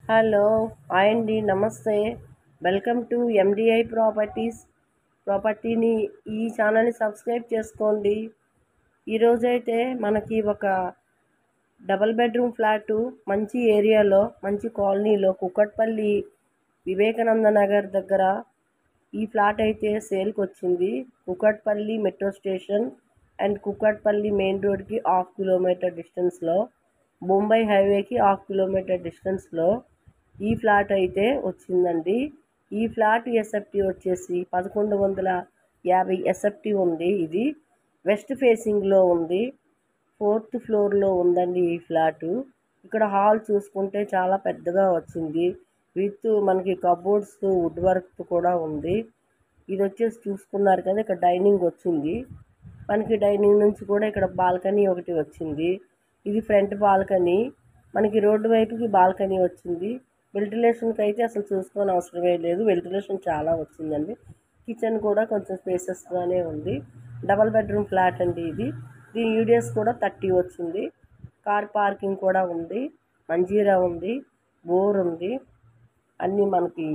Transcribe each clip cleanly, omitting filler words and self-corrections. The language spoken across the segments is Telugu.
హలో! హాయ్ అండి. నమస్తే. Welcome to MDI properties. ప్రాపర్టీని ఈ ఛానల్‌ని సబ్స్క్రైబ్ చేసుకోండి. ఈరోజైతే మనకి ఒక డబుల్ బెడ్రూమ్ ఫ్లాటు మంచి ఏరియాలో, మంచి కాలనీలో కూకట్పల్లి వివేకానంద నగర్ దగ్గర ఈ ఫ్లాట్ అయితే సేల్కి వచ్చింది. Kukatpally metro station and Kukatpally main రోడ్కి హాఫ్ కిలోమీటర్ డిస్టెన్స్లో, ముంబై హైవేకి హాఫ్ కిలోమీటర్ డిస్టెన్స్లో ఈ ఫ్లాట్ అయితే వచ్చిందండి. ఈ ఫ్లాట్ ఎస్ఎఫ్టీ వచ్చేసి 1150 ఎస్ఎఫ్టీ ఉంది. ఇది వెస్ట్ ఫేసింగ్లో ఉంది. 4th ఫ్లోర్లో ఉందండి ఈ ఫ్లాటు. ఇక్కడ హాల్ చూసుకుంటే చాలా పెద్దగా వచ్చింది. విత్ మనకి కబోర్డ్స్ వుడ్ వర్క్ కూడా ఉంది. ఇది వచ్చేసి చూసుకున్నారు కదా, ఇక్కడ డైనింగ్ వచ్చింది. మనకి డైనింగ్ నుంచి కూడా ఇక్కడ బాల్కనీ ఒకటి వచ్చింది. ఇది ఫ్రంట్ బాల్కనీ. మనకి రోడ్డు వైపుకి బాల్కనీ వచ్చింది. వెంటిలేషన్కి అయితే అసలు చూసుకోని అవసరమే లేదు. వెంటిలేషన్ చాలా వచ్చిందండి. కిచెన్ కూడా కొంచెం స్పేసెస్గానే ఉంది. డబల్ బెడ్రూమ్ ఫ్లాట్ అండి ఇది. దీని యూడిఎస్ కూడా 30 వచ్చింది. కార్ పార్కింగ్ కూడా ఉంది. మంజీరా ఉంది. బోర్ ఉంది. అన్నీ మనకి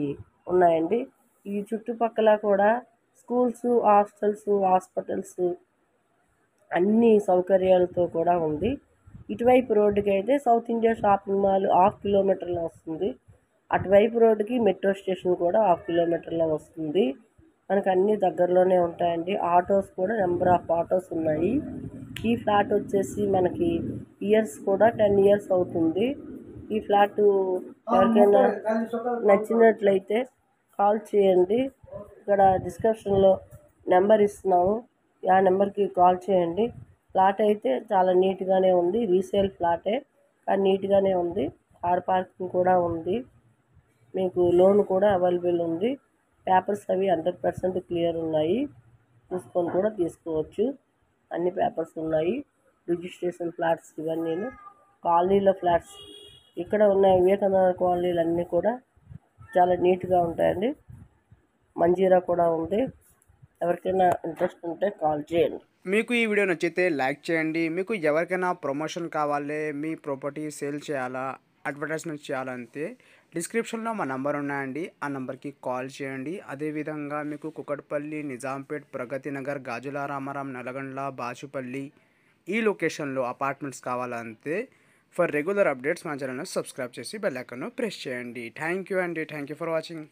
ఉన్నాయండి. ఈ చుట్టుపక్కల కూడా స్కూల్స్, హాస్టల్స్, హాస్పిటల్స్ అన్ని సౌకర్యాలతో కూడా ఉంది. ఇటువైపు రోడ్డుకి అయితే south India shopping mall half కిలోమీటర్లో వస్తుంది. అటువైపు రోడ్డుకి మెట్రో స్టేషన్ కూడా హాఫ్ కిలోమీటర్లో వస్తుంది. మనకు అన్నీ దగ్గరలోనే ఉంటాయండి. ఆటోస్ కూడా నెంబర్ ఆఫ్ ఆటోస్ ఉన్నాయి. ఈ ఫ్లాట్ వచ్చేసి మనకి ఇయర్స్ కూడా 10 ఇయర్స్ అవుతుంది. ఈ ఫ్లాట్ ఎవరికైనా నచ్చినట్లయితే కాల్ చేయండి. ఇక్కడ డిస్క్రిప్షన్లో నెంబర్ ఇస్తున్నాము. ఆ నెంబర్కి కాల్ చేయండి. ఫ్లాట్ అయితే చాలా నీట్గానే ఉంది. రీసేల్ ఫ్లాటే కానీ నీట్గానే ఉంది. కార్ పార్కింగ్ కూడా ఉంది. మీకు లోన్ కూడా అవైలబుల్ ఉంది. పేపర్స్ అవి 100% క్లియర్ ఉన్నాయి. చూసుకొని కూడా తీసుకోవచ్చు. అన్ని పేపర్స్ ఉన్నాయి. రిజిస్ట్రేషన్ ఫ్లాట్స్ ఇవన్నీ. కాలనీలో ఫ్లాట్స్ ఇక్కడ ఉన్న వివేకానంద కాలనీలు అన్నీ కూడా చాలా నీట్గా ఉంటాయండి. మంజీరా కూడా ఉంది. ఎవరికైనా ఇంట్రెస్ట్ ఉంటే కాల్ చేయండి. మీకు ఈ వీడియో నచ్చితే లైక్ చేయండి. మీకు ఎవరికైనా ప్రమోషన్ కావాలి, మీ ప్రాపర్టీ సేల్ చేయాలా, అడ్వర్టైజ్మెంట్ చేయాలంటే డిస్క్రిప్షన్లో మా నంబర్ ఉన్నాయండి. ఆ నెంబర్కి కాల్ చేయండి. అదేవిధంగా మీకు కుకట్పల్లి, నిజాంపేట్, ప్రగతి నగర్, గాజుల రామారం, నల్గొండ, బాచుపల్లి ఈ లొకేషన్లో అపార్ట్మెంట్స్ కావాలంటే ఫర్ రెగ్యులర్ అప్డేట్స్ మా ఛానల్ని సబ్స్క్రైబ్ చేసి బెల్ ఐకాన్ను ప్రెస్ చేయండి. థ్యాంక్ యూ అండి. Thank you for watching.